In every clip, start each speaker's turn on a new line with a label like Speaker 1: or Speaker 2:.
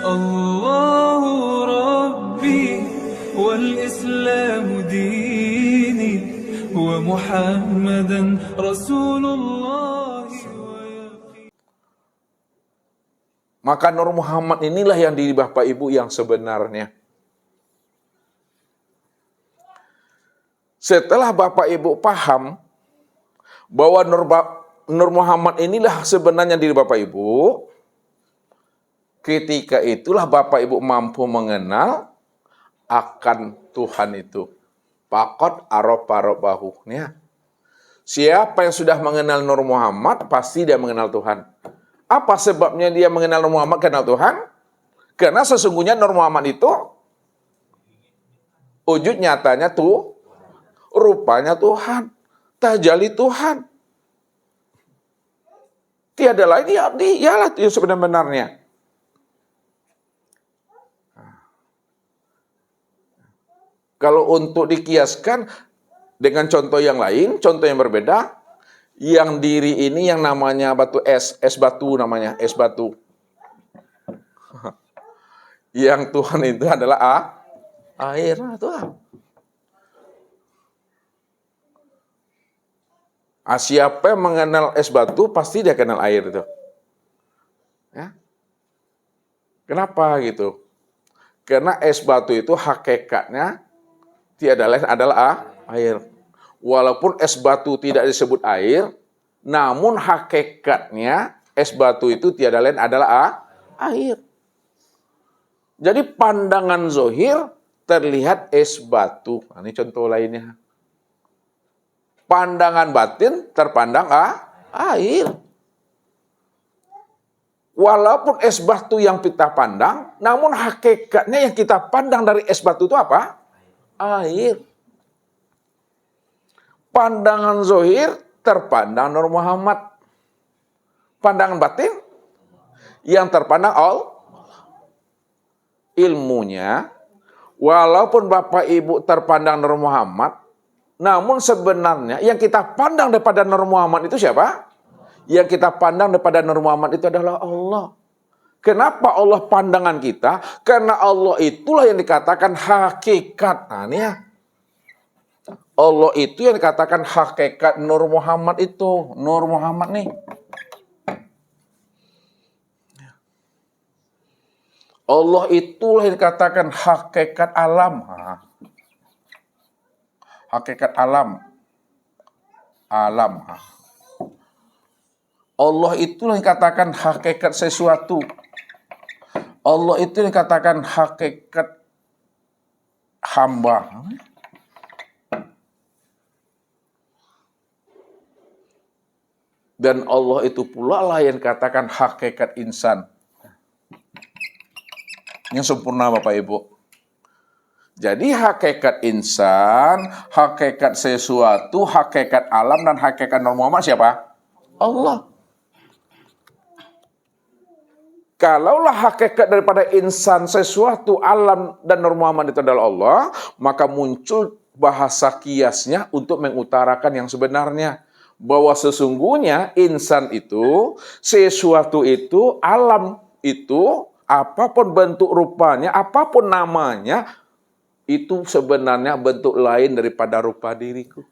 Speaker 1: الله ربي والإسلام ديني ومحمدا رسول الله.
Speaker 2: Maka Nur Muhammad inilah yang diri Bapak Ibu yang sebenarnya. Setelah Bapak Ibu paham bahwa Nur Muhammad inilah sebenarnya diri Bapak Ibu, ketika itulah Bapak Ibu mampu mengenal akan Tuhan itu. Faqad arafa rabbahu. Siapa yang sudah mengenal Nur Muhammad, pasti dia mengenal Tuhan. Apa sebabnya dia mengenal Nur Muhammad, kenal Tuhan? Karena sesungguhnya Nur Muhammad itu wujud nyatanya tuh rupanya Tuhan, tajalli Tuhan. Tiada lain, dialah yang sebenarnya. Kalau untuk dikiaskan dengan contoh yang lain, contoh yang berbeda, yang diri ini yang namanya batu es batu namanya, es batu. Yang Tuhan itu adalah air. Tuhan. Siapa yang mengenal es batu, pasti dia kenal air itu. Ya. Kenapa gitu? Karena es batu itu hakikatnya tiada lain adalah air. Walaupun es batu tidak disebut air, namun hakikatnya es batu itu tiada lain adalah air. Jadi pandangan zohir terlihat es batu. Ini contoh lainnya. Pandangan batin terpandang air. Walaupun es batu yang kita pandang, namun hakikatnya yang kita pandang dari es batu itu apa? Air. Pandangan zohir terpandang Nur Muhammad. Pandangan batin yang terpandang ilmunya. Walaupun Bapak Ibu terpandang Nur Muhammad, namun sebenarnya yang kita pandang daripada Nur Muhammad itu siapa? Yang kita pandang daripada Nur Muhammad itu adalah Allah. Kenapa Allah pandangan kita? Karena Allah itulah yang dikatakan hakikat. Allah itu yang dikatakan hakikat Nur Muhammad itu. Nur Muhammad nih. Allah itulah yang dikatakan hakikat alam. Hakikat alam. Allah itulah yang dikatakan hakikat sesuatu. Allah itu dikatakan hakikat hamba. Dan Allah itu pula lah yang dikatakan hakikat insan. Yang sempurna Bapak Ibu. Jadi hakikat insan, hakikat sesuatu, hakikat alam, dan hakikat Nur Muhammad siapa? Allah. Kalaulah hakikat daripada insan, sesuatu, alam, dan Nur Muhammad itu adalah Allah, maka muncul bahasa kiasnya untuk mengutarakan yang sebenarnya. Bahwa sesungguhnya insan itu, sesuatu itu, alam itu, apapun bentuk rupanya, apapun namanya, itu sebenarnya bentuk lain daripada rupa diriku.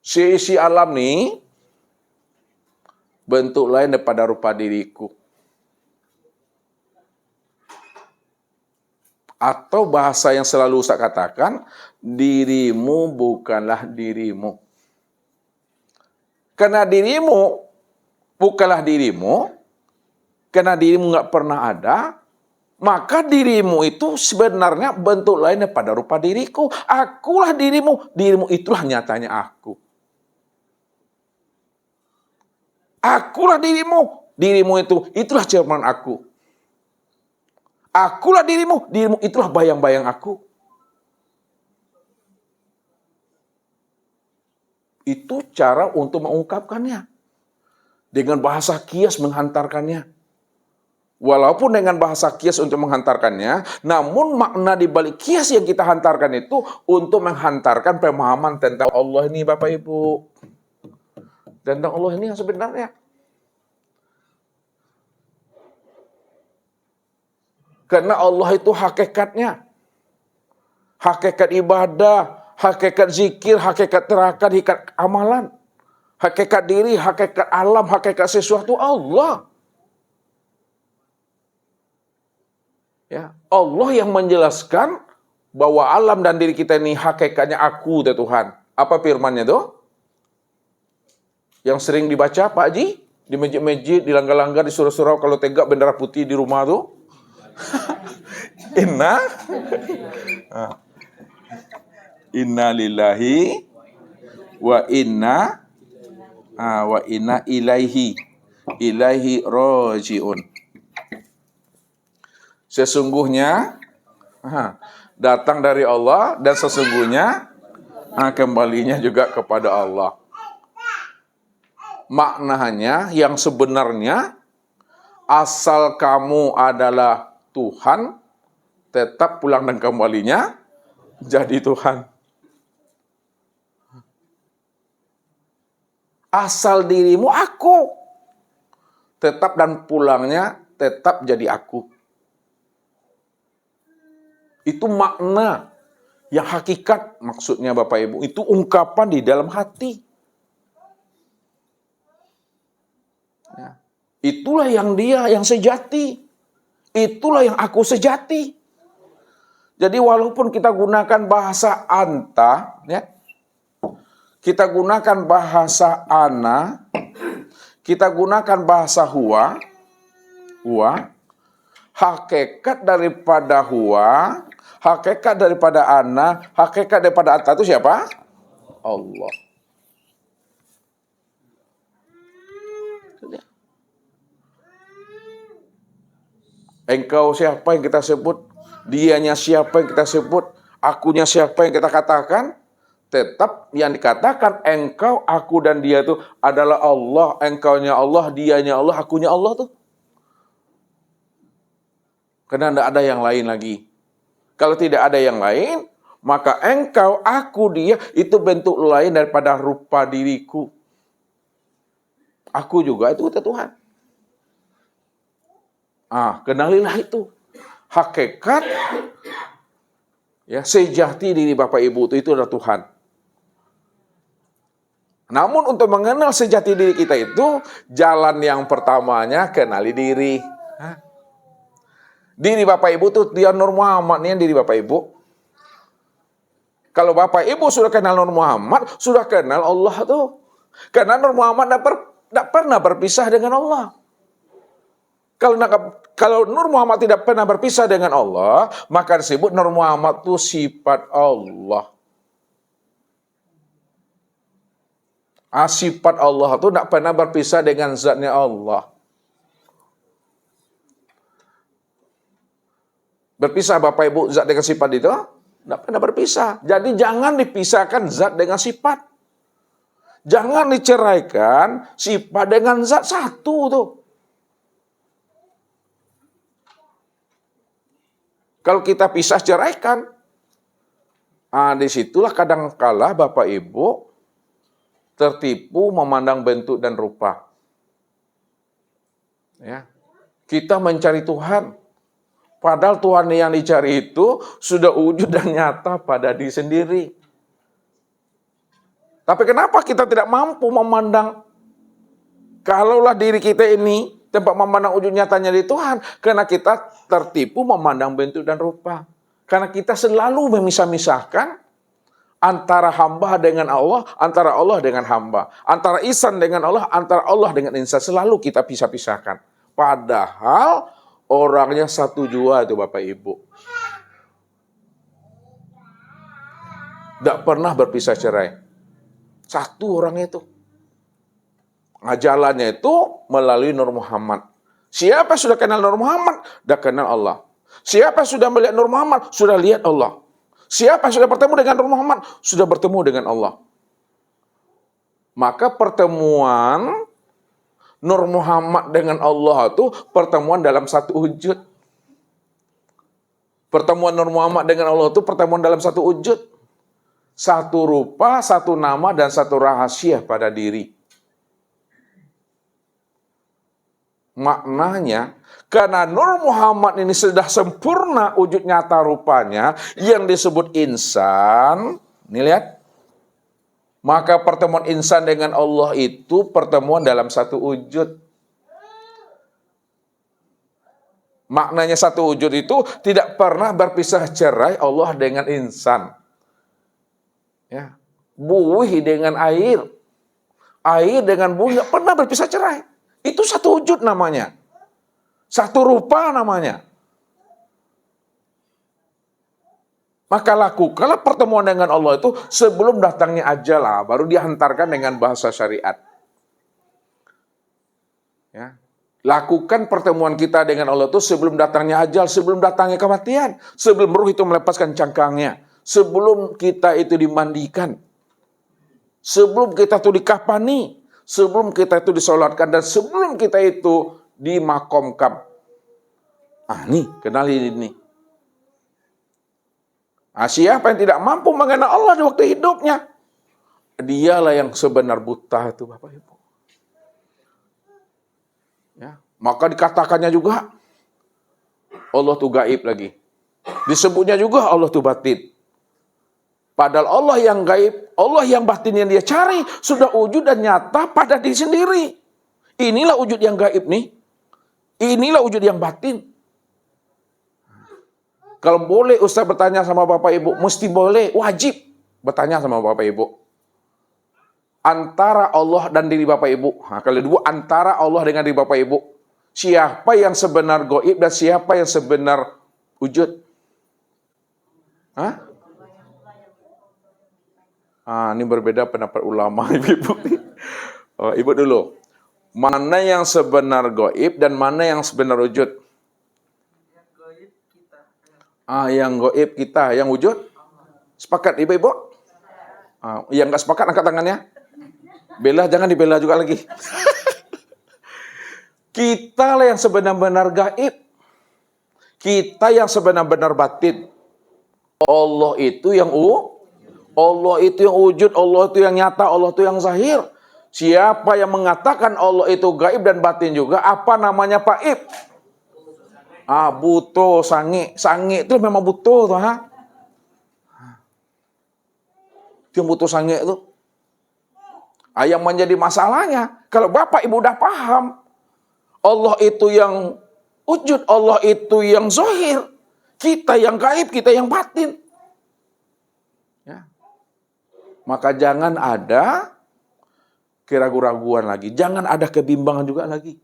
Speaker 2: Si alam nih, bentuk lain daripada rupa diriku. Atau bahasa yang selalu saya katakan, dirimu bukanlah dirimu. Karena dirimu bukanlah dirimu, karena dirimu nggak pernah ada, maka dirimu itu sebenarnya bentuk lain daripada rupa diriku. Akulah dirimu, dirimu itulah nyatanya aku. Akulah dirimu, dirimu itulah cerminan aku. Akulah dirimu, dirimu itulah bayang-bayang aku. Itu cara untuk mengungkapkannya. Dengan bahasa kias menghantarkannya. Walaupun dengan bahasa kias untuk menghantarkannya, namun makna di balik kias yang kita hantarkan itu untuk menghantarkan pemahaman tentang Allah ini Bapak Ibu. Tentang Allah ini yang sebenarnya. Karena Allah itu hakikatnya. Hakikat ibadah, hakikat zikir, hakikat terakat, hakikat amalan. Hakikat diri, hakikat alam, hakikat sesuatu Allah. Ya, Allah yang menjelaskan bahwa alam dan diri kita ini hakikatnya aku, Tuhan. Apa firmannya tuh? Yang sering dibaca Pak Haji? Di masjid-masjid, di langgar-langgar, di surau-surau, kalau tegak bendera putih di rumah tuh. Inna lillahi wa inna ilaihi rajiun. Sesungguhnya datang dari Allah dan sesungguhnya kembalinya juga kepada Allah. Maknanya yang sebenarnya, asal kamu adalah Tuhan, tetap pulang dan kembalinya jadi Tuhan. Asal dirimu aku, tetap dan pulangnya tetap jadi aku. Itu makna yang hakikat, maksudnya Bapak Ibu. Itu ungkapan di dalam hati. Ya. Itulah yang dia, yang sejati. Itulah yang aku sejati. Jadi walaupun kita gunakan bahasa anta, ya, kita gunakan bahasa ana, kita gunakan bahasa huwa, hakikat daripada huwa, hakikat daripada ana, hakikat daripada anta itu siapa? Allah. Engkau siapa yang kita sebut? Dianya siapa yang kita sebut? Akunya siapa yang kita katakan? Tetap yang dikatakan engkau, aku, dan dia itu adalah Allah. Engkaunya Allah, dianya Allah, akunya Allah tuh. Karena tidak ada yang lain lagi. Kalau tidak ada yang lain, maka engkau, aku, dia itu bentuk lain daripada rupa diriku. Aku juga itu Tuhan. Kenalilah itu. Hakikat, ya, sejati diri Bapak Ibu itu adalah Tuhan. Namun untuk mengenal sejati diri kita itu, jalan yang pertamanya kenali diri. Diri Bapak Ibu itu dia Nur Muhammad nih, diri Bapak Ibu. Kalau Bapak Ibu sudah kenal Nur Muhammad, sudah kenal Allah tuh. Karena Nur Muhammad tidak pernah berpisah dengan Allah. Kalau Nur Muhammad tidak pernah berpisah dengan Allah, maka disebut Nur Muhammad itu sifat Allah. Sifat Allah itu tidak pernah berpisah dengan zatnya Allah. Berpisah Bapak Ibu zat dengan sifat itu? Tidak pernah berpisah. Jadi jangan dipisahkan zat dengan sifat. Jangan diceraikan sifat dengan zat satu tuh. Kalau kita pisah ceraikan, disitulah kadangkala Bapak Ibu tertipu memandang bentuk dan rupa. Ya. Kita mencari Tuhan. Padahal Tuhan yang dicari itu sudah wujud dan nyata pada diri sendiri. Tapi kenapa kita tidak mampu memandang, kalaulah diri kita ini tempat memandang wujud nyatanya di Tuhan? Karena kita tertipu memandang bentuk dan rupa. Karena kita selalu memisah-misahkan antara hamba dengan Allah, antara Allah dengan hamba, antara insan dengan Allah, antara Allah dengan insan. Selalu kita pisah-pisahkan. Padahal orangnya satu jua itu Bapak Ibu. Tidak pernah berpisah cerai. Satu orang itu. Jalannya itu melalui Nur Muhammad. Siapa sudah kenal Nur Muhammad, sudah kenal Allah. Siapa sudah melihat Nur Muhammad, sudah lihat Allah. Siapa sudah bertemu dengan Nur Muhammad, sudah bertemu dengan Allah. Maka pertemuan Nur Muhammad dengan Allah itu pertemuan dalam satu wujud. Pertemuan Nur Muhammad dengan Allah itu pertemuan dalam satu wujud. Satu rupa, satu nama, dan satu rahasia pada diri. Maknanya, karena Nur Muhammad ini sudah sempurna wujud nyata rupanya, yang disebut insan, nih lihat, maka pertemuan insan dengan Allah itu pertemuan dalam satu wujud. Maknanya satu wujud itu tidak pernah berpisah cerai Allah dengan insan. Ya. Buih dengan air, air dengan buih nggak pernah berpisah cerai. Itu satu wujud namanya, satu rupa namanya. Maka lakukanlah pertemuan dengan Allah itu sebelum datangnya ajal, baru dihantarkan dengan bahasa syariat. Ya. Lakukan pertemuan kita dengan Allah itu sebelum datangnya ajal, sebelum datangnya kematian, sebelum ruh itu melepaskan cangkangnya, sebelum kita itu dimandikan, sebelum kita itu dikafani, sebelum kita itu disolatkan, dan sebelum kita itu dimakomkan. Nih, kenali ini. Siapa yang tidak mampu mengenal Allah di waktu hidupnya, dialah yang sebenar buta itu, Bapak Ibu. Ya, maka dikatakannya juga Allah itu gaib lagi. Disebutnya juga Allah itu batin. Padahal Allah yang gaib, Allah yang batin yang dia cari sudah wujud dan nyata pada diri sendiri. Inilah wujud yang gaib nih. Inilah wujud yang batin. Kalau boleh Ustaz bertanya sama Bapak Ibu, mesti boleh, wajib bertanya sama Bapak Ibu. Antara Allah dan diri Bapak Ibu. Kalau dua, antara Allah dengan diri Bapak Ibu. Siapa yang sebenar gaib dan siapa yang sebenar wujud? Ini berbeda pendapat ulama, Ibu. Ibu dulu. Mana yang sebenar gaib dan mana yang sebenar wujud? Yang gaib kita, yang wujud? Sepakat Ibu-Ibu? Yang nggak sepakat angkat tangannya. Bela, jangan dibela juga lagi. Kita lah yang sebenar-benar gaib. Kita yang sebenar-benar batin. Allah itu yang Allah itu yang wujud, Allah itu yang nyata, Allah itu yang zahir. Siapa yang mengatakan Allah itu gaib dan batin juga, apa namanya Pak Ib? Buto, sange. Sange itu memang buto tuh, Itu yang buto sange itu. Yang menjadi masalahnya, kalau Bapak Ibu udah paham, Allah itu yang wujud, Allah itu yang zahir, kita yang gaib, kita yang batin. Ya. Maka jangan ada keraguan-raguan lagi, jangan ada kebimbangan juga lagi.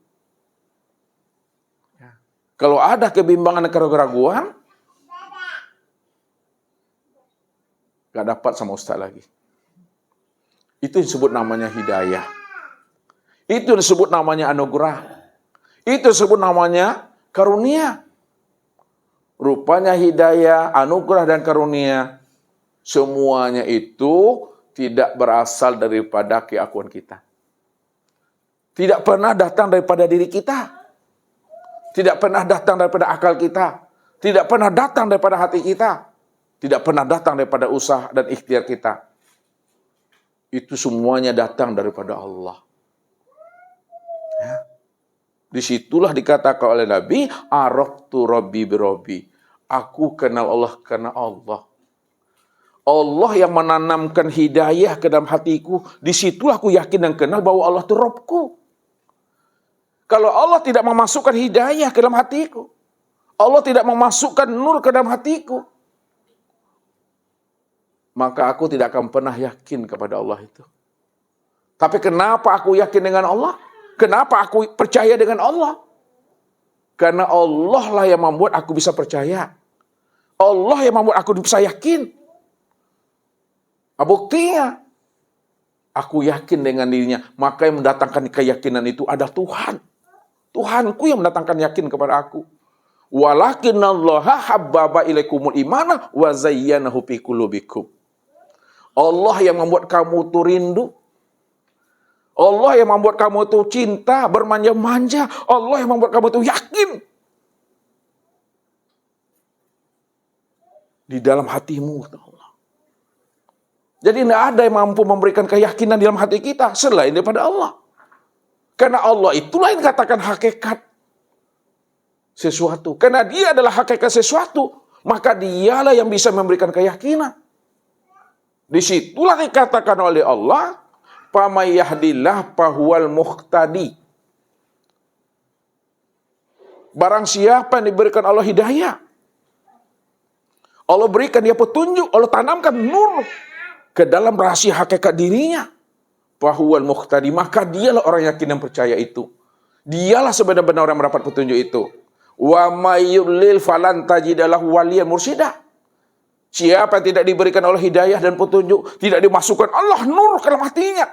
Speaker 2: Ya. Kalau ada kebimbangan dan keraguan, gak dapat sama Ustaz lagi. Itu disebut namanya hidayah. Itu disebut namanya anugerah. Itu disebut namanya karunia. Rupanya hidayah, anugerah, dan karunia, semuanya itu tidak berasal daripada keakuan kita. Tidak pernah datang daripada diri kita. Tidak pernah datang daripada akal kita. Tidak pernah datang daripada hati kita. Tidak pernah datang daripada usaha dan ikhtiar kita. Itu semuanya datang daripada Allah. Ya. Disitulah dikatakan oleh Nabi, araftu rabbi birabbi. Aku kenal Allah karena Allah. Allah yang menanamkan hidayah ke dalam hatiku. Disitulah aku yakin dan kenal bahwa Allah itu Rabbku. Kalau Allah tidak memasukkan hidayah ke dalam hatiku, Allah tidak memasukkan nur ke dalam hatiku, maka aku tidak akan pernah yakin kepada Allah itu. Tapi kenapa aku yakin dengan Allah? Kenapa aku percaya dengan Allah? Karena Allah lah yang membuat aku bisa percaya. Allah yang membuat aku bisa yakin. Buktinya, aku yakin dengan dirinya. Maka yang mendatangkan keyakinan itu ada Tuhan. Tuhanku yang mendatangkan yakin kepada aku. Walakinallaha habbaba ilaikumul imana wa zayyanahu fi qulubikum. Allah yang membuat kamu itu rindu. Allah yang membuat kamu itu cinta, bermanja-manja. Allah yang membuat kamu itu yakin. Di dalam hatimu. Allah. Jadi tidak ada yang mampu memberikan keyakinan di dalam hati kita selain daripada Allah. Karena Allah itulah yang katakan hakikat sesuatu. Karena dia adalah hakikat sesuatu, maka dialah yang bisa memberikan keyakinan. Disitulah dikatakan oleh Allah, "Famay yahdillah fahuwal muhtadi." Barang siapa yang diberikan Allah hidayah, Allah berikan dia petunjuk, Allah tanamkan nur ke dalam rahasia hakikat dirinya, fahuwal muhtadi, maka dialah orang yakin yang percaya itu. Dialah sebenar-benar orang yang mendapat petunjuk itu. Wa may yudlil falan tajidalahu waliyan mursyida. Siapa yang tidak diberikan Allah hidayah dan petunjuk, tidak dimasukkan Allah nur ke dalam hatinya,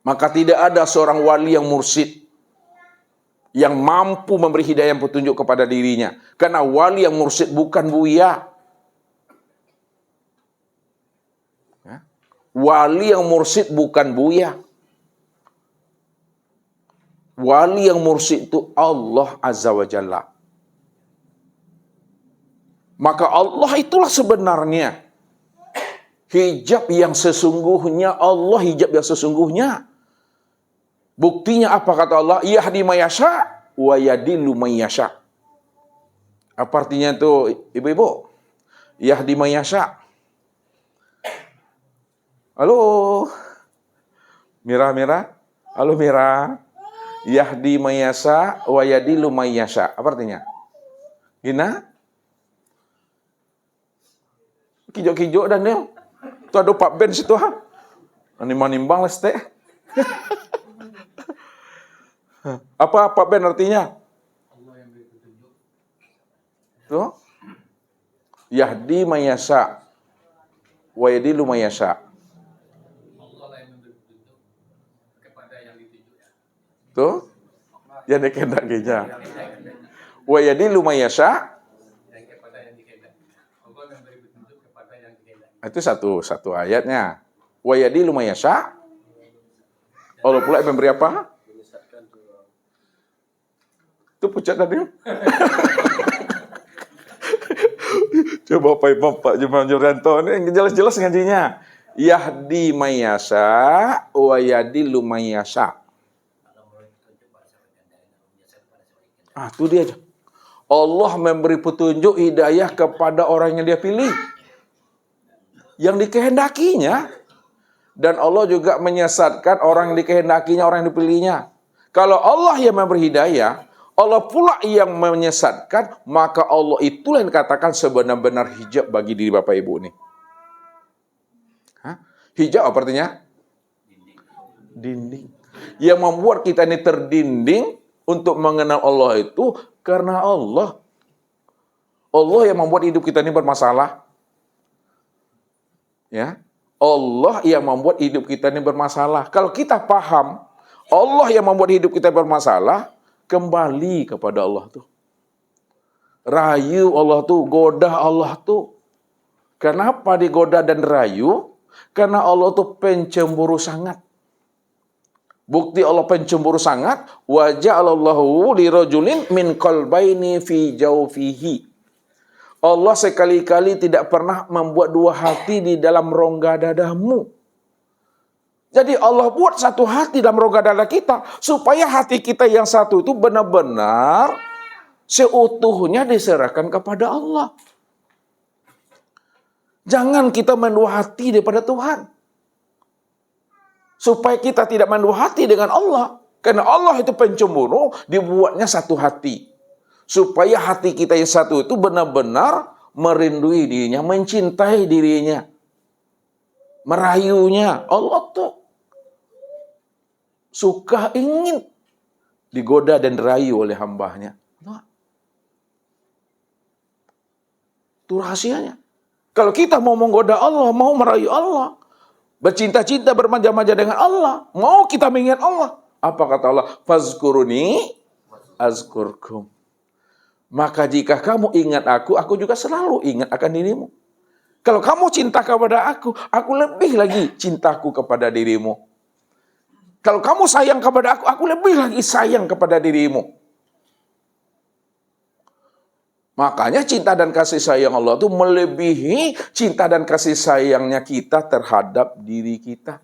Speaker 2: maka tidak ada seorang wali yang mursyid yang mampu memberi hidayah dan petunjuk kepada dirinya. Karena wali yang mursyid bukan buya. Wali yang mursyid bukan buya. Wali yang mursyid itu Allah Azza wa Jalla. Maka Allah itulah sebenarnya hijab yang sesungguhnya. Allah hijab yang sesungguhnya. Buktinya apa kata Allah? Yahdi mayasya wa yadillu mayasya. Apa artinya itu, ibu-ibu? Yahdi mayasya. Halo? Mira? Halo Mira? Yahdi mayasya wa yadillu mayasya. Apa artinya? Gina? Kijok-kijok dan dia. Itu ada Pak Ben situ ha. Nimbang les teh. Apa Pak Ben artinya? Allah yang beri petunjuk. Tuh. Yahdi mayasya wa yadillu mayasya. Allah yang memberi petunjuk kepada yang ditunjuk. Tuh. Yang dikehendakinya. Wa yadillu mayasya. Itu satu ayatnya. Wa yadillu mayasya. Allah pula yang memberi apa? Itu pucat tadi. Coba Pak Jum'at Juryanto ini jelas-jelas ngajinya. Yahdi mayasya wa yadillu mayasya. Itu dia aja. Allah memberi petunjuk hidayah kepada orang yang dia pilih, yang dikehendakinya. Dan Allah juga menyesatkan orang yang dikehendakinya, orang yang dipilihnya. Kalau Allah yang memberi hidayah, Allah pula yang menyesatkan, maka Allah itulah yang dikatakan sebenar-benar hijab bagi diri Bapak Ibu ini. Hijab apa artinya? Dinding. Yang membuat kita ini terdinding untuk mengenal Allah itu karena Allah. Allah yang membuat hidup kita ini bermasalah. Ya, Allah yang membuat hidup kita ini bermasalah. Kalau kita paham Allah yang membuat hidup kita bermasalah, kembali kepada Allah tuh. Rayu Allah tuh, goda Allah tuh. Kenapa digoda dan rayu? Karena Allah tuh pencemburu sangat. Bukti Allah pencemburu sangat, wa ja'alallahu lirajulin min qalbaini fi jawfihi. Allah sekali-kali tidak pernah membuat dua hati di dalam rongga dadamu. Jadi Allah buat satu hati dalam rongga dada kita, supaya hati kita yang satu itu benar-benar seutuhnya diserahkan kepada Allah. Jangan kita main dua hati daripada Tuhan. Supaya kita tidak main dua hati dengan Allah. Karena Allah itu pencemburu, dibuatnya satu hati. Supaya hati kita yang satu itu benar-benar merindui dirinya, mencintai dirinya, merayunya. Allah tuh suka ingin digoda dan dirayu oleh hambanya. Itu rahasianya. Kalau kita mau menggoda Allah, mau merayu Allah, bercinta-cinta, bermanja-manja dengan Allah, mau kita mengingat Allah, apa kata Allah? Fazkuruni azkurkum. Maka jika kamu ingat aku juga selalu ingat akan dirimu. Kalau kamu cinta kepada aku lebih lagi cintaku kepada dirimu. Kalau kamu sayang kepada aku lebih lagi sayang kepada dirimu. Makanya cinta dan kasih sayang Allah itu melebihi cinta dan kasih sayangnya kita terhadap diri kita.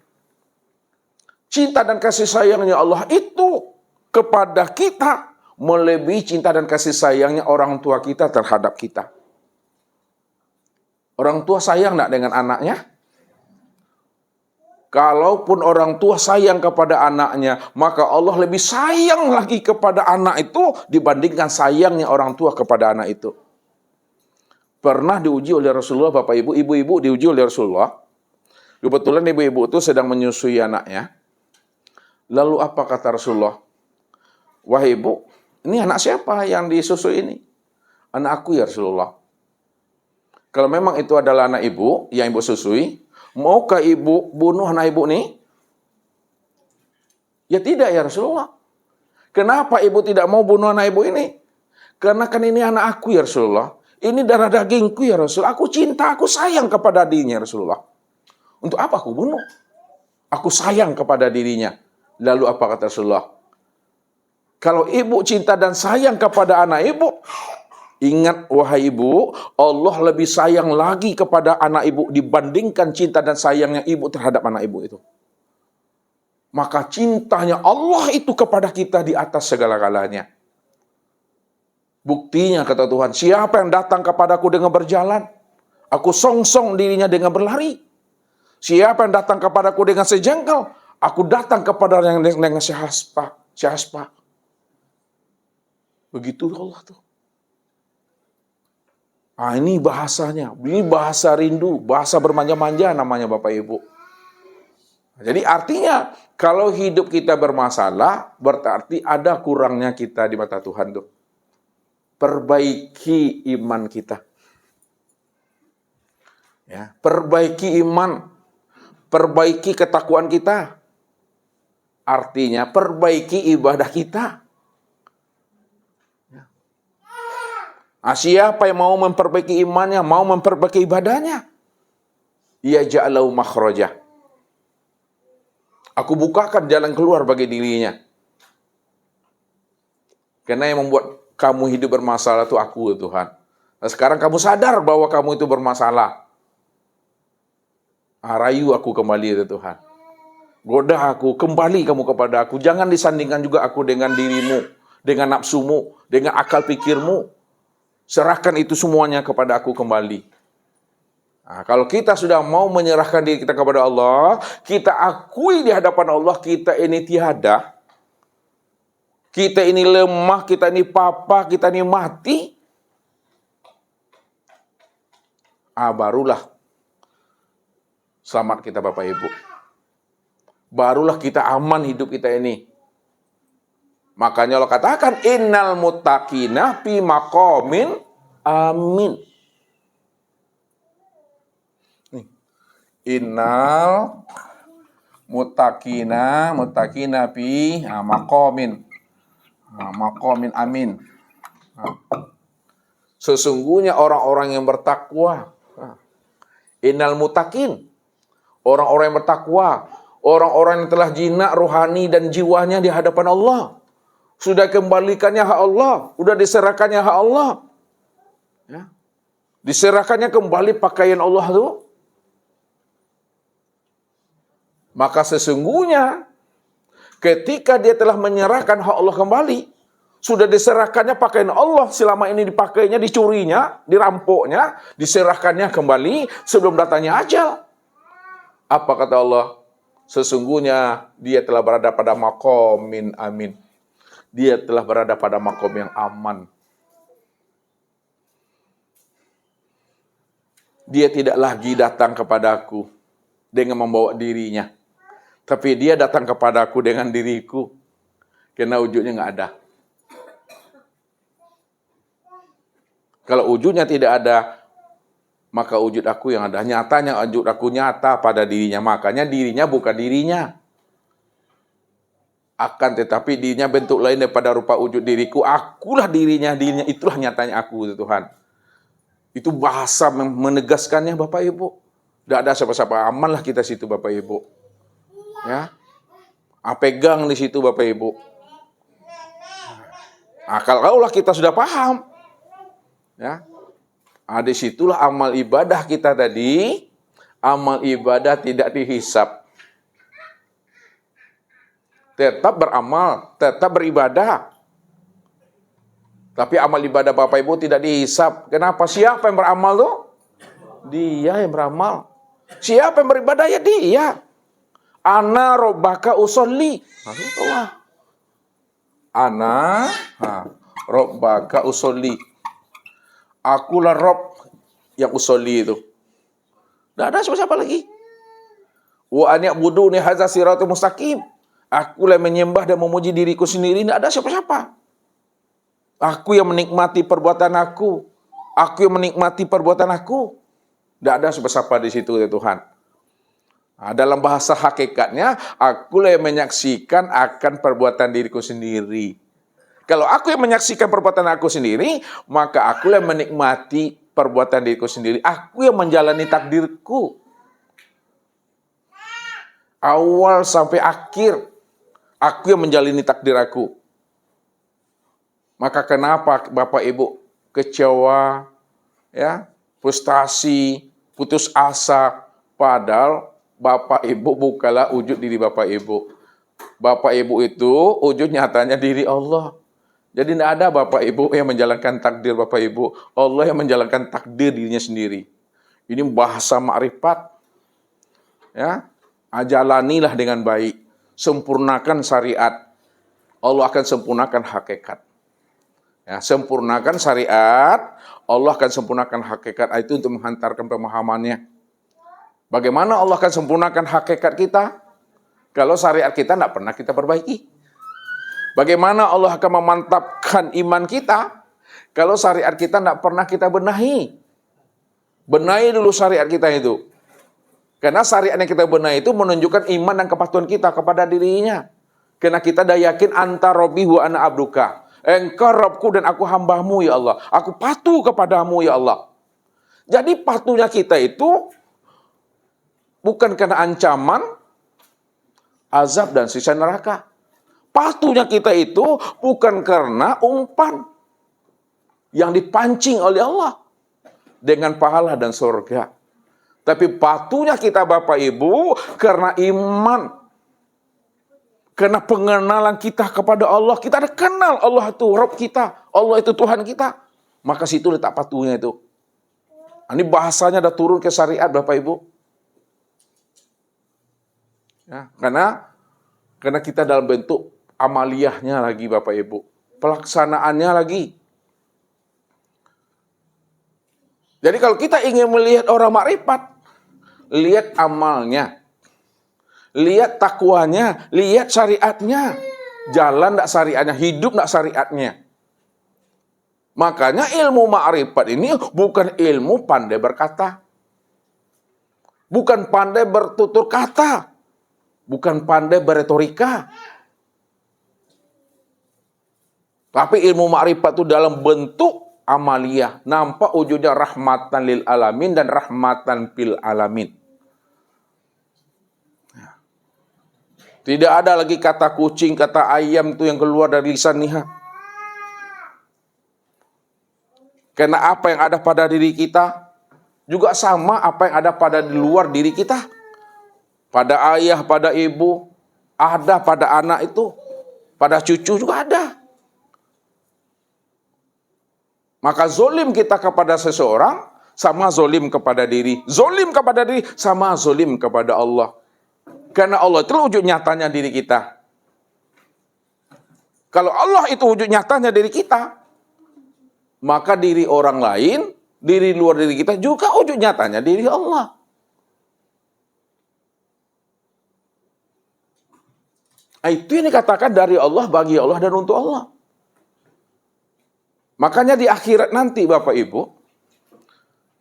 Speaker 2: Cinta dan kasih sayangnya Allah itu kepada kita melebihi cinta dan kasih sayangnya orang tua kita terhadap kita. Orang tua sayang enggak dengan anaknya? Kalaupun orang tua sayang kepada anaknya, maka Allah lebih sayang lagi kepada anak itu dibandingkan sayangnya orang tua kepada anak itu. Pernah diuji oleh Rasulullah, Bapak Ibu, ibu-ibu diuji oleh Rasulullah. Kebetulan ibu-ibu itu sedang menyusui anaknya. Lalu apa kata Rasulullah? Wahai ibu, ini anak siapa yang disusui ini? Anak aku ya Rasulullah. Kalau memang itu adalah anak ibu yang ibu susui, maukah ibu bunuh anak ibu nih? Ya tidak ya Rasulullah. Kenapa ibu tidak mau bunuh anak ibu ini? Karena kan ini anak aku ya Rasulullah. Ini darah dagingku ya Rasulullah. Aku cinta, aku sayang kepada dirinya Rasulullah. Untuk apa aku bunuh? Aku sayang kepada dirinya. Lalu apa kata Rasulullah? Kalau ibu cinta dan sayang kepada anak ibu, ingat wahai ibu, Allah lebih sayang lagi kepada anak ibu dibandingkan cinta dan sayangnya ibu terhadap anak ibu itu. Maka cintanya Allah itu kepada kita di atas segala-galanya. Buktinya kata Tuhan, siapa yang datang kepadaku dengan berjalan, aku songsong dirinya dengan berlari. Siapa yang datang kepadaku dengan sejengkal, aku datang kepada yang dengan syahaspa. Begitu Allah tuh. Ah, ini bahasanya. Ini bahasa rindu, bahasa bermanja-manja namanya Bapak Ibu. Jadi artinya, kalau hidup kita bermasalah, berarti ada kurangnya kita di mata Tuhan tuh. Perbaiki iman kita. Ya, perbaiki iman. Perbaiki ketakwaan kita. Artinya perbaiki ibadah kita. Siapa yang mau memperbaiki imannya, mau memperbaiki ibadahnya? Ya ja'alahu makhraja. Aku bukakan jalan keluar bagi dirinya. Karena yang membuat kamu hidup bermasalah itu aku, Tuhan. Nah, sekarang kamu sadar bahwa kamu itu bermasalah. Rayu aku kembali ya Tuhan. Goda aku, kembali kamu kepada aku. Jangan disandingkan juga aku dengan dirimu, dengan nafsumu, dengan akal pikirmu. Serahkan itu semuanya kepada aku kembali. Nah, kalau kita sudah mau menyerahkan diri kita kepada Allah, kita akui di hadapan Allah, kita ini tiada. Kita ini lemah, kita ini papa, kita ini mati. Barulah selamat kita Bapak Ibu. Barulah kita aman hidup kita ini. Makanya Allah katakan, innal muttaqina fi maqamin amin. Innal muttaqina fi maqamin amin. Sesungguhnya orang-orang yang bertakwa. Innal muttaqin, orang-orang yang bertakwa, orang-orang yang telah jinak rohani dan jiwanya di hadapan Allah. Sudah kembalikannya hak Allah, sudah diserahkannya hak Allah. Ya. Diserahkannya kembali pakaian Allah itu. Maka sesungguhnya ketika dia telah menyerahkan hak Allah kembali, sudah diserahkannya pakaian Allah, selama ini dipakainya, dicurinya, dirampoknya, diserahkannya kembali sebelum datangnya ajal. Apa kata Allah? Sesungguhnya dia telah berada pada maqamin amin. Dia telah berada pada makom yang aman. Dia tidak lagi datang kepadaku dengan membawa dirinya. Tapi dia datang kepadaku dengan diriku. Karena wujudnya nggak ada. Kalau wujudnya tidak ada, maka wujud aku yang ada. Nyatanya wujud aku nyata pada dirinya. Makanya dirinya bukan dirinya. Akan tetapi dirinya bentuk lain daripada rupa wujud diriku. Akulah dirinya itulah nyatanya aku, Tuhan. Itu bahasa menegaskannya Bapak Ibu. Tidak ada siapa-siapa, amanlah kita situ Bapak Ibu. Ya, pegang di situ Bapak Ibu. Kalaulah kita sudah paham, ya, disitulah amal ibadah kita tadi. Amal ibadah tidak dihisap. tetap beramal, tetap beribadah. Tapi amal ibadah Bapak Ibu tidak dihisap. Kenapa? Siapa yang beramal tuh? Dia yang beramal. Siapa yang beribadah? Ya dia. Ana robbaka usolli. Ana robbaka usolli. Akulah Rob yang usolli itu. Tidak ada siapa-siapa lagi. Wa an ya'buduni hadza siratal mustaqim. Akulah yang menyembah dan memuji diriku sendiri. Tidak ada siapa-siapa. Aku yang menikmati perbuatan aku. Aku yang menikmati perbuatan aku. Tidak ada siapa-siapa di situ ya Tuhan. Nah, dalam bahasa hakikatnya, akulah yang menyaksikan akan perbuatan diriku sendiri. Kalau aku yang menyaksikan perbuatan aku sendiri, maka akulah yang menikmati perbuatan diriku sendiri. Aku yang menjalani takdirku. Awal sampai akhir, aku yang menjalani takdir aku. Maka kenapa Bapak Ibu kecewa, ya, frustasi, putus asa, padahal Bapak Ibu bukanlah wujud diri Bapak Ibu. Bapak Ibu itu wujud nyatanya diri Allah. Jadi tidak ada Bapak Ibu yang menjalankan takdir Bapak Ibu. Allah yang menjalankan takdir dirinya sendiri. Ini bahasa makrifat. Ya, jalanilah dengan baik. Sempurnakan syariat. Allah akan sempurnakan hakikat. Ya, sempurnakan syariat, Allah akan sempurnakan hakikat. Itu untuk menghantarkan pemahamannya. Bagaimana Allah akan sempurnakan hakikat kita? Kalau syariat kita tidak pernah kita perbaiki. Bagaimana Allah akan memantapkan iman kita? Kalau syariat kita tidak pernah kita benahi. Benahi dulu syariat kita itu. Karena syariat yang kita benahi itu menunjukkan iman dan kepatuhan kita kepada dirinya. Karena kita dah yakin anta robbi wa ana abduka. Engkau Rabbku dan aku hambamu ya Allah. Aku patuh kepadamu ya Allah. Jadi patuhnya kita itu bukan karena ancaman, azab dan siksa neraka. Patuhnya kita itu bukan karena umpan yang dipancing oleh Allah dengan pahala dan surga. Tapi patuhnya kita Bapak Ibu karena iman. Karena pengenalan kita kepada Allah, kita ada kenal Allah itu Rabb kita, Allah itu Tuhan kita. Maka situ letak patuhnya itu. Ini bahasanya dah turun ke syariat Bapak Ibu. Ya, karena kita dalam bentuk amaliyahnya lagi Bapak Ibu. Pelaksanaannya lagi. Jadi kalau kita ingin melihat orang makrifat, lihat amalnya. Lihat takwanya, lihat syariatnya. Jalan tak syariatnya, hidup tak syariatnya. Makanya ilmu ma'rifat ini bukan ilmu pandai berkata. Bukan pandai bertutur kata. Bukan pandai beretorika. Tapi ilmu ma'rifat itu dalam bentuk amaliyah. Nampak wujudnya rahmatan lil alamin dan rahmatan fil alamin. Tidak ada lagi kata kucing, kata ayam itu yang keluar dari lisan liha. Karena apa yang ada pada diri kita juga sama apa yang ada pada di luar diri kita. Pada ayah, pada ibu, ada pada anak itu, pada cucu juga ada. Maka zolim kita kepada seseorang sama zolim kepada diri. Zolim kepada diri sama zolim kepada Allah. Karena Allah itu wujud nyatanya diri kita. Kalau Allah itu wujud nyatanya diri kita, maka diri orang lain, diri luar diri kita juga wujud nyatanya diri Allah. Itu yang dikatakan dari Allah, bagi Allah, dan untuk Allah. Makanya di akhirat nanti Bapak Ibu,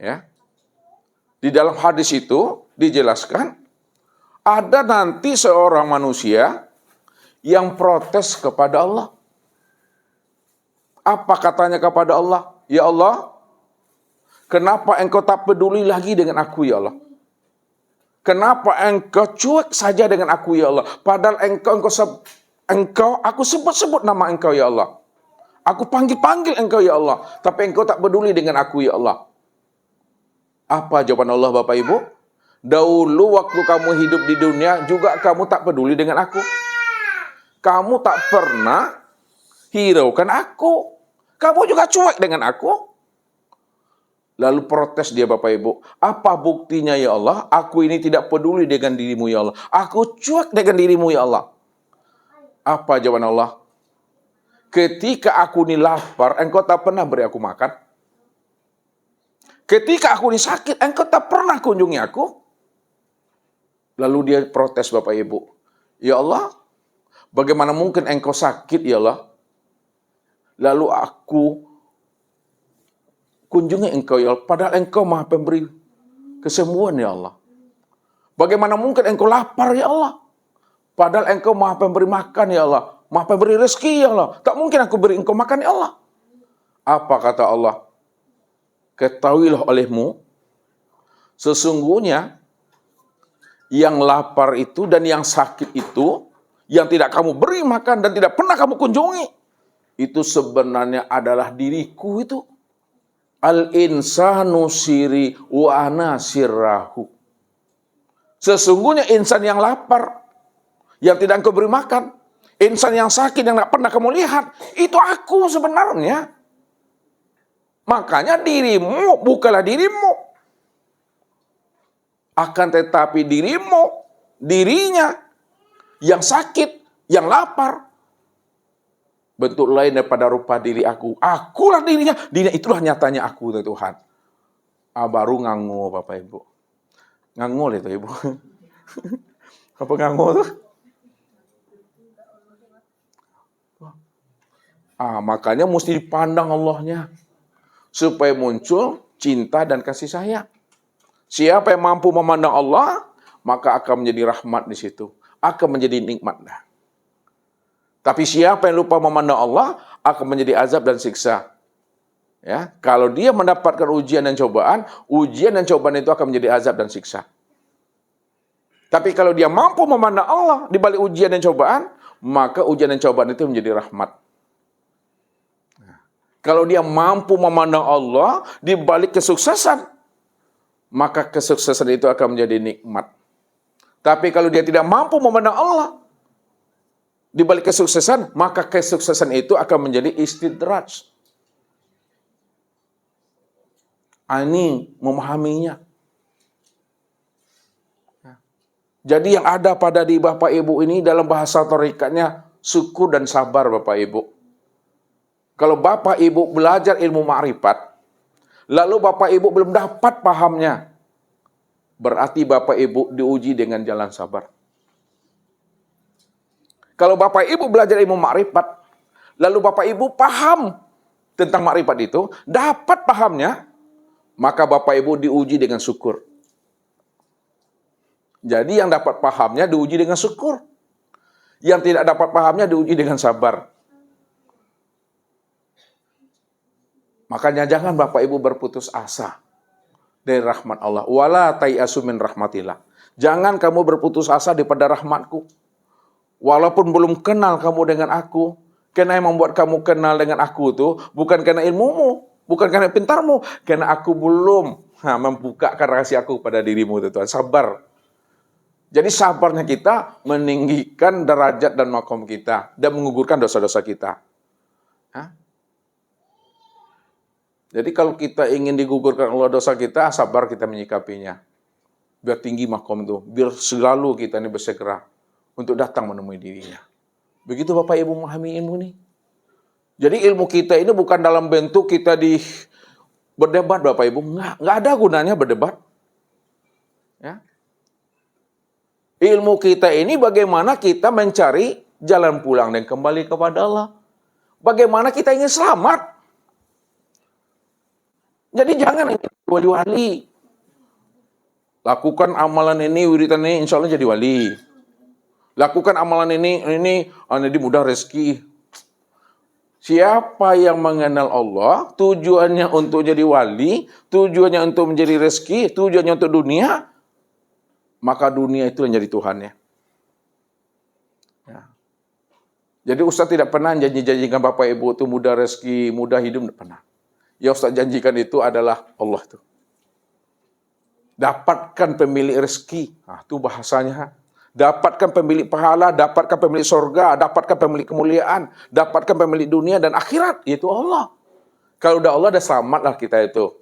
Speaker 2: ya, di dalam hadis itu dijelaskan, ada nanti seorang manusia yang protes kepada Allah. Apa katanya kepada Allah? Ya Allah, kenapa engkau tak peduli lagi dengan aku ya Allah? Kenapa engkau cuek saja dengan aku ya Allah? Padahal aku sebut-sebut nama engkau ya Allah. Aku panggil-panggil engkau ya Allah. Tapi engkau tak peduli dengan aku ya Allah. Apa jawaban Allah Bapak Ibu? Dahulu waktu kamu hidup di dunia juga kamu tak peduli dengan aku. Kamu tak pernah hiraukan aku. Kamu juga cuek dengan aku. Lalu protes dia Bapak Ibu. Apa buktinya ya Allah? Aku ini tidak peduli dengan dirimu ya Allah. Aku cuek dengan dirimu ya Allah. Apa jawaban Allah? Ketika aku ini lapar, engkau tak pernah beri aku makan. Ketika aku ini sakit, engkau tak pernah kunjungi aku. Lalu dia protes Bapak Ibu. Ya Allah, bagaimana mungkin engkau sakit ya Allah? Lalu aku kunjungi engkau ya Allah. Padahal engkau maha pemberi kesembuhan ya Allah. Bagaimana mungkin engkau lapar ya Allah? Padahal engkau maha pemberi makan ya Allah. Maha pemberi rezeki ya Allah. Tak mungkin aku beri engkau makan ya Allah. Apa kata Allah? Ketahuilah olehmu, sesungguhnya yang lapar itu dan yang sakit itu, yang tidak kamu beri makan dan tidak pernah kamu kunjungi, itu sebenarnya adalah diriku itu. Al-insanu siri wa ana sirrahu. Sesungguhnya insan yang lapar, yang tidak engkau beri makan, insan yang sakit yang tidak pernah kamu lihat, itu aku sebenarnya. Makanya dirimu bukanlah dirimu. Akan tetapi dirinya yang sakit, yang lapar, bentuk lain daripada rupa diri aku. Akulah dirinya. Dirinya itulah nyatanya aku, Tuhan. Baru nganggu, Bapak Ibu. Nganggu itu, Ibu. Apa nganggu tuh? Makanya mesti dipandang Allahnya. Supaya muncul cinta dan kasih sayang. Siapa yang mampu memandang Allah, maka akan menjadi rahmat di situ. Akan menjadi nikmat. Tapi siapa yang lupa memandang Allah, akan menjadi azab dan siksa. Ya, kalau dia mendapatkan ujian dan cobaan itu akan menjadi azab dan siksa. Tapi kalau dia mampu memandang Allah di balik ujian dan cobaan, maka ujian dan cobaan itu menjadi rahmat. Kalau dia mampu memandang Allah di balik kesuksesan, maka kesuksesan itu akan menjadi nikmat. Tapi kalau dia tidak mampu memandang Allah di balik kesuksesan, maka kesuksesan itu akan menjadi istidraj. Ini memahaminya. Jadi yang ada pada di Bapak Ibu ini dalam bahasa torikatnya syukur dan sabar Bapak Ibu. Kalau Bapak Ibu belajar ilmu ma'rifat, lalu Bapak Ibu belum dapat pahamnya, berarti Bapak Ibu diuji dengan jalan sabar. Kalau Bapak Ibu belajar ilmu ma'rifat, lalu Bapak Ibu paham tentang ma'rifat itu, dapat pahamnya, maka Bapak Ibu diuji dengan syukur. Jadi yang dapat pahamnya diuji dengan syukur. Yang tidak dapat pahamnya diuji dengan sabar. Makanya jangan Bapak Ibu berputus asa dari rahmat Allah. Wala tayasu min rahmatillah. Jangan kamu berputus asa daripada rahmatku. Walaupun belum kenal kamu dengan aku. Karena yang membuat kamu kenal dengan aku itu bukan karena ilmumu, bukan karena pintarmu, karena aku belum membukakan rahasia aku pada dirimu, Tuhan. Sabar. Jadi sabarnya kita meninggikan derajat dan makom kita dan mengugurkan dosa-dosa kita. Jadi kalau kita ingin digugurkan Allah dosa kita, sabar kita menyikapinya. Biar tinggi makom itu, biar selalu kita ini bersegera untuk datang menemui dirinya. Begitu Bapak Ibu memahami ilmu ini. Jadi ilmu kita ini bukan dalam bentuk kita berdebat Bapak Ibu. Nggak ada gunanya berdebat. Ya. Ilmu kita ini bagaimana kita mencari jalan pulang dan kembali kepada Allah. Bagaimana kita ingin selamat. Jadi jangan wali-wali. Lakukan amalan ini, wiridan ini, insya Allah jadi wali. Lakukan amalan ini jadi mudah rezeki. Siapa yang mengenal Allah, tujuannya untuk jadi wali, tujuannya untuk menjadi rezeki, tujuannya untuk dunia, maka dunia itu yang jadi Tuhannya. Ya. Jadi Ustaz tidak pernah janji-janjikan Bapak Ibu itu mudah rezeki, mudah hidup, tidak pernah. Yang Ustaz janjikan itu adalah Allah itu. Dapatkan pemilik rezeki. Itu bahasanya. Dapatkan pemilik pahala, dapatkan pemilik surga, dapatkan pemilik kemuliaan, dapatkan pemilik dunia dan akhirat, yaitu Allah. Kalau udah Allah, udah selamatlah kita itu.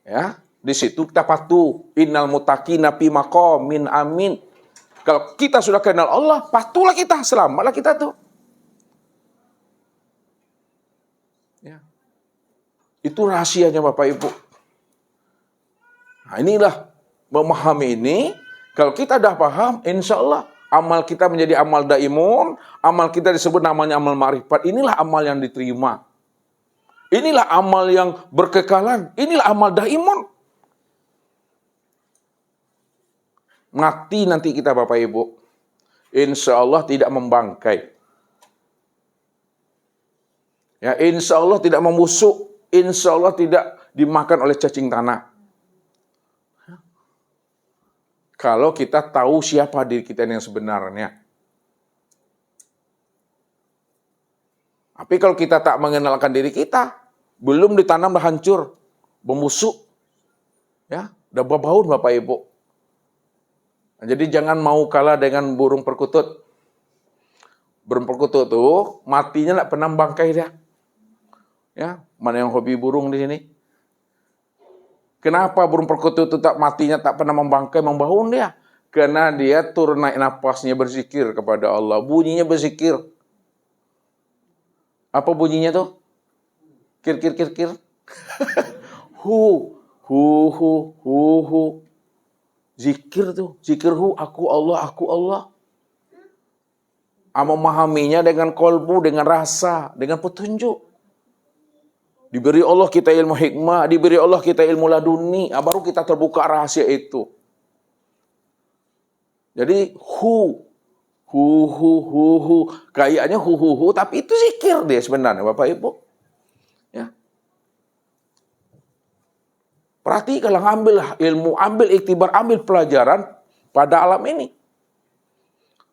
Speaker 2: Ya, di situ kita patuh. Innal muttaqina fi maqamin amin. Kalau kita sudah kenal Allah, patuhlah kita, selamatlah kita tuh. Ya. Itu rahasianya Bapak Ibu. Nah, inilah memahami ini. Kalau kita dah paham, insya Allah amal kita menjadi amal daimun, amal kita disebut namanya amal ma'rifat. Inilah amal yang diterima. Inilah amal yang berkekalan. Inilah amal daimun. Mati nanti kita Bapak Ibu, insya Allah tidak membangkai. Ya, insya Allah tidak membusuk. Insya Allah tidak dimakan oleh cacing tanah. Kalau kita tahu siapa diri kita yang sebenarnya. Tapi kalau kita tak mengenalkan diri kita, belum ditanam dah hancur, membusuk. Ya, udah berbaur Bapak Ibu. Nah, jadi jangan mau kalah dengan burung perkutut. Burung perkutut tuh matinya tak pernah bangkai dia. Ya, mana yang hobi burung di sini? Kenapa burung perkutut itu tak matinya tak pernah membangkai, membangun dia? Karena dia turun naik napasnya berzikir kepada Allah. Bunyinya berzikir. Apa bunyinya tuh? Kir kir kir kir. Hu hu. Zikir tuh, zikir aku Allah. Memahaminya dengan kolbu, dengan rasa, dengan petunjuk. Diberi Allah kita ilmu hikmah, diberi Allah kita ilmu laduni, baru kita terbuka rahasia itu. Jadi hu. Kayaknya hu, tapi itu zikir dia sebenarnya Bapak Ibu. Ya. Perhatikanlah, ambil ilmu, ambil iktibar, ambil pelajaran pada alam ini.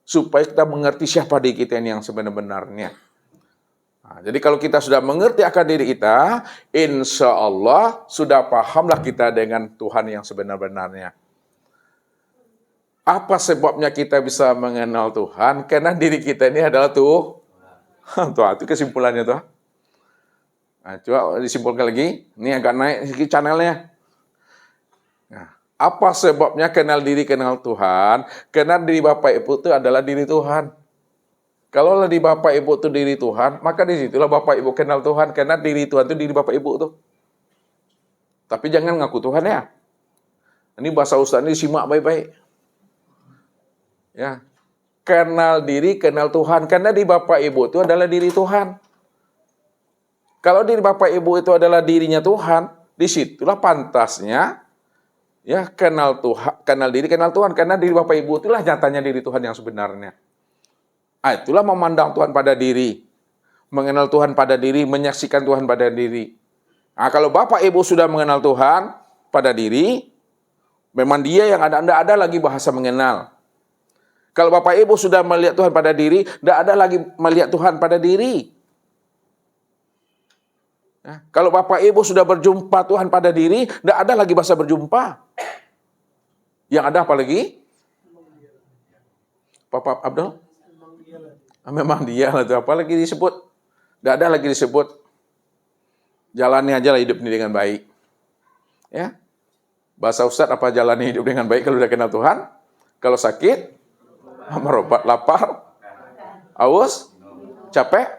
Speaker 2: Supaya kita mengerti siapa diri kita ini yang sebenarnya. Nah, jadi kalau kita sudah mengerti akan diri kita, insya Allah sudah pahamlah kita dengan Tuhan yang sebenar-benarnya. Apa sebabnya kita bisa mengenal Tuhan? Karena diri kita ini adalah Tuh, itu kesimpulannya tuh. Nah, coba disimpulkan lagi. Ini agak naik sedikit channelnya. Nah, apa sebabnya kenal diri, kenal Tuhan? Karena diri Bapak Ibu itu adalah diri Tuhan. Kalau di Bapak Ibu itu diri Tuhan, maka disitulah Bapak Ibu kenal Tuhan. Karena diri Tuhan itu diri Bapak Ibu tuh. Tapi jangan ngaku Tuhan ya. Ini bahasa Ustaz ini simak baik-baik. Ya, kenal diri, kenal Tuhan. Karena di Bapak Ibu itu adalah diri Tuhan. Kalau diri Bapak Ibu itu adalah dirinya Tuhan, disitulah pantasnya ya kenal Tuhan, kenal diri, kenal Tuhan. Karena diri Bapak Ibu itulah nyatanya diri Tuhan yang sebenarnya. Itulah memandang Tuhan pada diri, mengenal Tuhan pada diri, menyaksikan Tuhan pada diri. Nah, kalau Bapak Ibu sudah mengenal Tuhan pada diri, memang dia yang ada, tidak ada lagi bahasa mengenal. Kalau Bapak Ibu sudah melihat Tuhan pada diri, tidak ada lagi melihat Tuhan pada diri. Nah, kalau Bapak Ibu sudah berjumpa Tuhan pada diri, tidak ada lagi bahasa berjumpa. Yang ada apa lagi? Papa Abdul? Memang dia lah itu, apalagi disebut. Tidak ada lagi disebut. Jalani aja lah hidup ini dengan baik. Ya. Bahasa Ustaz, apa jalani hidup dengan baik kalau udah kenal Tuhan? Kalau sakit, merobat, lapar, haus, capek,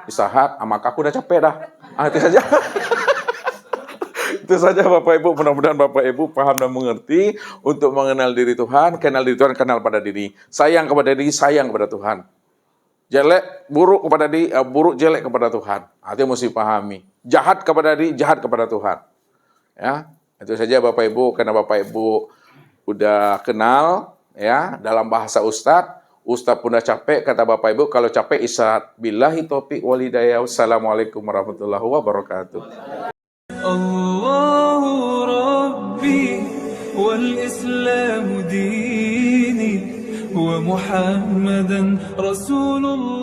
Speaker 2: istirahat. Maka aku udah capek dah. Itu saja. Itu saja Bapak Ibu, mudah-mudahan Bapak Ibu paham dan mengerti untuk mengenal diri Tuhan, kenal diri Tuhan, kenal pada diri. Sayang kepada diri, sayang kepada Tuhan. Jelek, buruk kepada diri, buruk, jelek kepada Tuhan. Itu mesti pahami. Jahat kepada diri, jahat kepada Tuhan. Ya, itu saja Bapak Ibu, karena Bapak Ibu udah kenal, ya, dalam bahasa Ustadz pun udah capek, kata Bapak Ibu, kalau capek istirahat. Billahi taufiq wal hidayah. Wassalamualaikum warahmatullahi wabarakatuh.
Speaker 1: الله ربي والإسلام ديني ومحمدا رسول الله